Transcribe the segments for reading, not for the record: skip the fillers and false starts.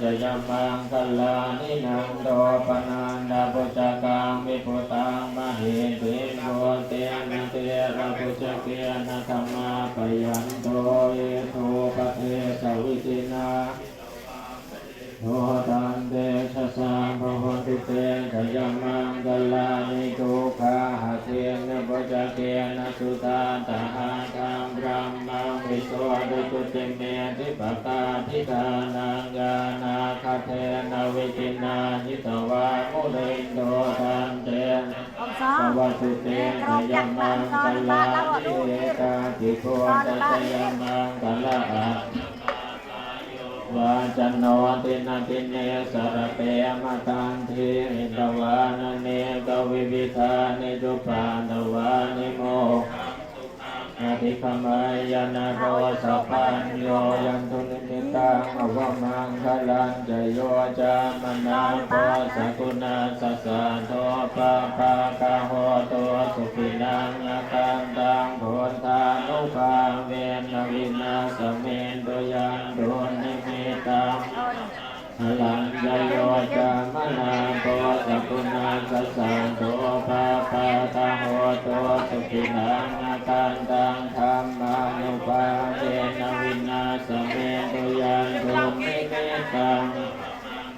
จยมังคลานินังโตปนันดาปุจกังวิปุตังมหิติโกเตนะเตระปุจเกนะธรรมาปยันโตเอโทปะเทสวิตินาโหตันเตชะสาภวตุเตชะยมังกัลลานิทุกขาหะเทนะปุจเกนะสุตาตหะธัมบรมมังวิโสดุตุติเมติปตาทิตานังญานาคเทนะวิตินาหิตวามุเรนโตทันเตภวตุเตชะยมังกัลลานิเอตาติโกตัสยมังกัลลาวาจันโนตินาติเนสระเปมตันทิตวานเนกวิวิธานิจุปานวานิโมนาทิขมายานาโรสัพพัญโยยันตุนิมิตังอวมังคลังจโยจามนาโพสกุณาสัสสะโทปะปะกะโหโตสุขินังอาคันตังโพธานุภาเวนวินาสเมนโตยันโดนิมิตังพลังจโยจามนาโพสกุณาสัสสะโทปะปะกะโหโตสุขินังอาคันตังธรรมานุภาเวนวินาสเมนโตยันโดนิมิตัง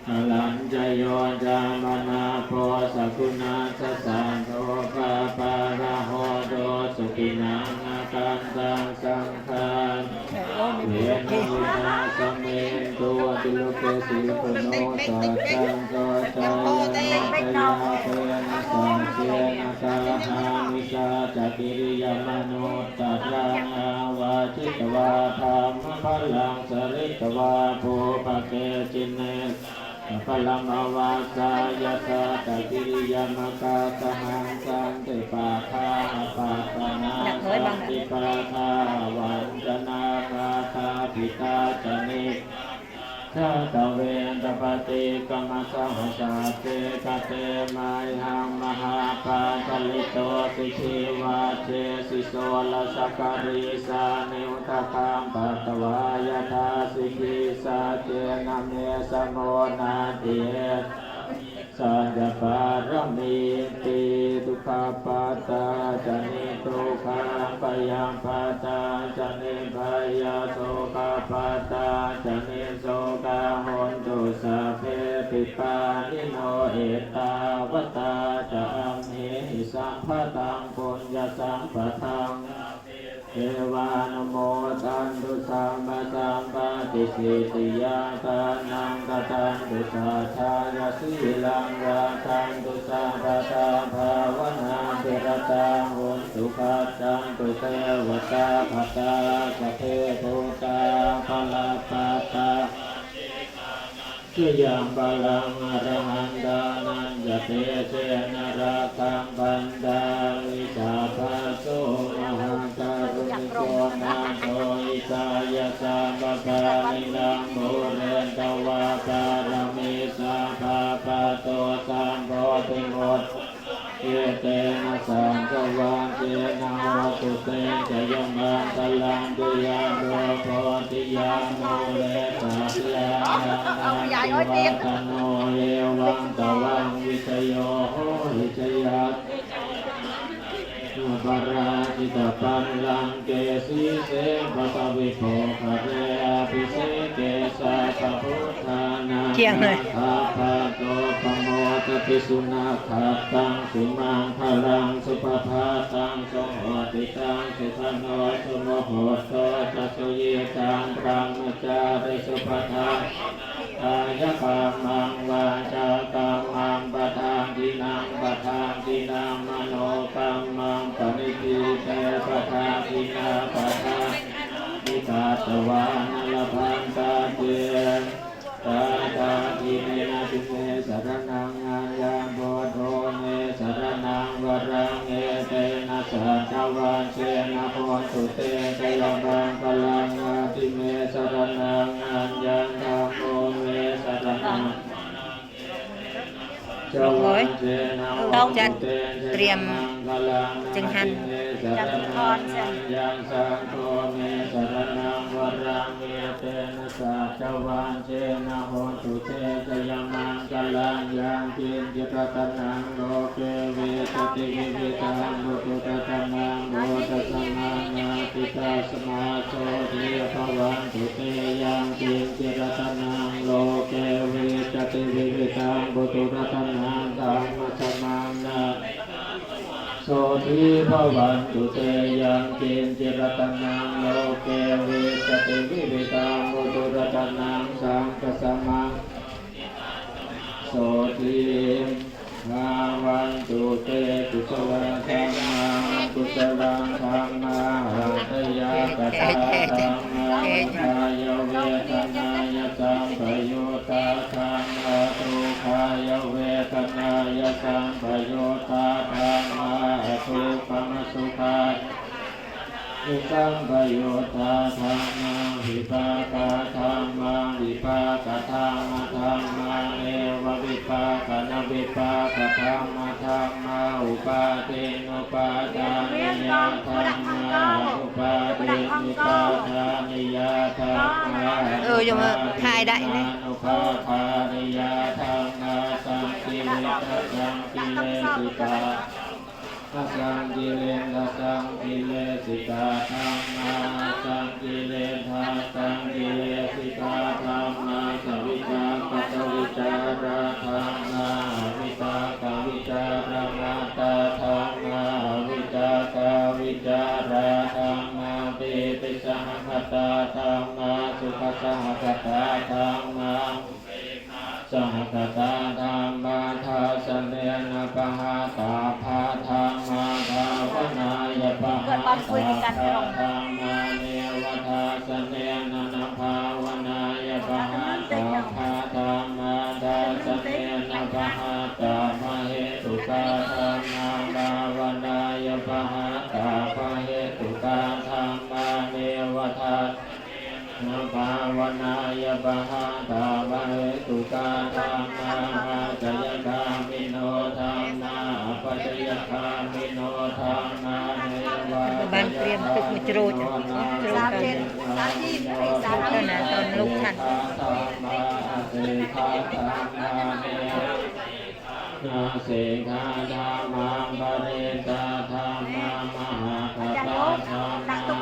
พลังจโยจามนาโพสกุณาสัสสะโทปะปะกะโหโตสุขินังอาคันตังสังฆังเวนวินาสเมนโตติโลเกสิโกโนสัจจังโตจายโนทยาเทนะสังเสนะสาหามิชาจักกิริยมโนตัตรังอาวาจิตวาธรรมพลังสริตวาโภปะเกจินเนพลังอวาสายาสาจักกิริยมกาสหังสันติปาทาปาปนาสันติปาทาวันจนาคาทาปิตาจนิชาตเวนตปฏิกรรมสหัสสะเตกะเตมาหังมหาปาทลิโตสิชีวาเชสิโสลสักการิสานิอุตคัมปัตวายทาสิกิสาเจนะเมสโมนาติสัจจปารมีติทุกขปัตตาจนิทุกขังปยังปัตตาจนิพยาโสกปัตตาจนิโสกโหนตุสัพเพปิปานิโนเอตาวตาจะอัมเหหิสัมภตังปุญญสัมปทังเทวานโมตันตุสัมปสัมปติสิติยาตานังกตันตุสัทธายาสีลังราคันตุสัมปทาภาวนาเทระตังโหนตุขัดจังตุเทวตาภัตตาสเพโทตาภลาภัตตาสุยังบาลังอรหันดานันยเตเชนะราคังบันดาวิชาภาโสมหังการุณิโกนาโตอิสายาสาปะกาลินังโมเรนตวาการมิสาภาปะโตสัมโพธิโมทเอเตนะสังฆวาเจนะโหตุเตจยมังคลังตุยาโนโพธิยาโมเรสัพยานังนาทิวัตโนเอวังตวังวิชโยโหวิชยัตปราจิตปันลังเกสีเสปะปะวิโภคเรอภิเสเกสะปะพุทธานาอาภาโตปโมตติสุนาคัตตังสุมังพลังสุปภาตังสมโหติตังสุขโนสุโมโหโตจัตุเยตังพระมจาริสุปทากายกรรมังวาจากรรมังปะทานตินังปะทานตินังมโนกรรมังปณิทิเตปะทานตินาปะทานนิกาตวานลพันตาเตตาตาทิเนนะจุเมสรนังอัญญาโบโทเนสรนังวรังเอเตนะสัจวันเชนะโหตุเตตยบังพลังอาทิเมสรนังอัญญาธัมโมเมสรนังrồi đâu cho tiệm chừng hànhจันทร์ เมเตนะสัจวันเชนะโหตุเตจยมังกัลลังยังกินจิตตนังโลเกเวสติวิวิตังบุตุตตนังโลตัสมานาติตาสมาโสทิภวันตุเตยังกินจิตตนังโลเกเวสติวิวิตังบุตุตตนังธัมมสมานาโสทิภวันตุเตยังกินจิรตนังโลเกวิสติวิวิตังมุตุรตนังสังฆสมังโสทิภวันตุเตกุศลธรรมังกุศลธรรมังตยาตถาธรรมังกายเวทนายสัมปยุตตาธรรมะทุกขายเวทนายสัมปยุตตาธรรมะทุกขมสุขาอิสัมปยุตตาธรรมังวิปากาธรรมังวิปากาธรรมธรรมังเอววิปากานวิปากาธรรมธรรมังอุปาทินุปาทานิยาธรรมังอุปาทินุปาทานิยาธรรมัง vô mà hai đại này อุปาทานิยาธรรมังสังกิเลสสังกิเลสิกาสังกิเลสสังกิเลสิกาธรรมังสังกิเลสสังกิเลสิกาธรรมังสัวิจารปัตวิจาระธรรมังวิตากวิจารมาตาธรรมังวิจากวิจาระธรรมังปิปิสหคตาธรรมังสุขสหคตาธรรมังสหคตาธรรมังทัสเนนะปะหาตาภาธรรมังภาวนายปะหาตาธรรมังเนวทัสเนนะภาวนายปะหาตาภาธรรมังทัสเนนะปะหาตามเหตุกาธรรมังภาวนายปะหาตามเหตุกาธรรมังเนวทัสนะภาวนายปะหาตามเหตุกาธรรมังปัจจยคามิโนธรรมังปัจจยคามิโนธรรมังเนวะ ban priêm tức một trôi Sao trên sao chim hay sao đó là toàn lúc thành นาเสกาธรรมังปริตาธรรมังมหาคตาธรรมังธรร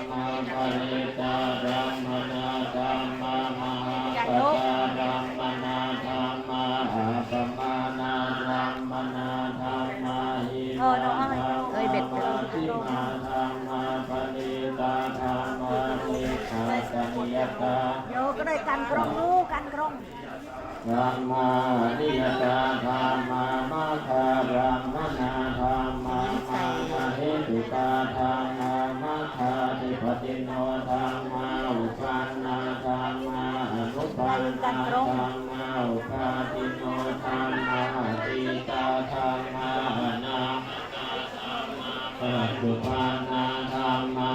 มังปริตารัมมนาธรรมังมหาคตารัมมนาธรรมังอัปปมานารัมมนาธรรมังหินาธรรมังทิมาธรรมังปริตาธรรมังเวขาสัญญตา vô cái đây canh krong nu canh krong รัมมานิยตาธรรมามาคารัมมนาธรรมามาเหตุกาธรรมามาคาติปติโนธรรมาอุปันนาธรรมาอนุปันนาธรรมาอุปาทิโนธรรมาติตาธรรมานาปัจจุปันนาธรรมา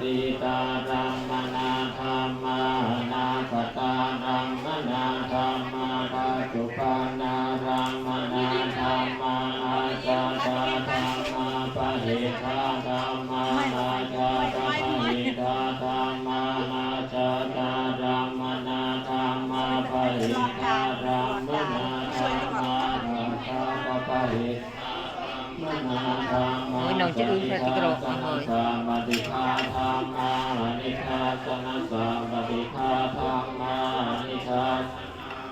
ติตารัมมนาธรรมานาคตารัมมนาธรรมาปัจจุปันนารัมมนาธรรมานาจาตาธรรมาปะหิทาธรรมานาจาตาปะหิทาธรรมานาจาตารัมมนาธรรมาปะหิทารัมมนาธรรมานาจาตาปะหิÔi, nồi chứ ư phải cái rột rồi. สามาติคาธรรมานิคาสนะสามาติคาธรรมานิคา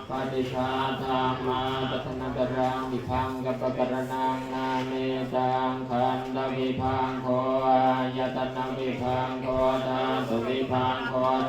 ปฏิคาธรรมาปัทนกรังวิพังกัปกรนังนาเมตังขันธวิพังโคอายตนะวิพังโคตาตุวิพังโคต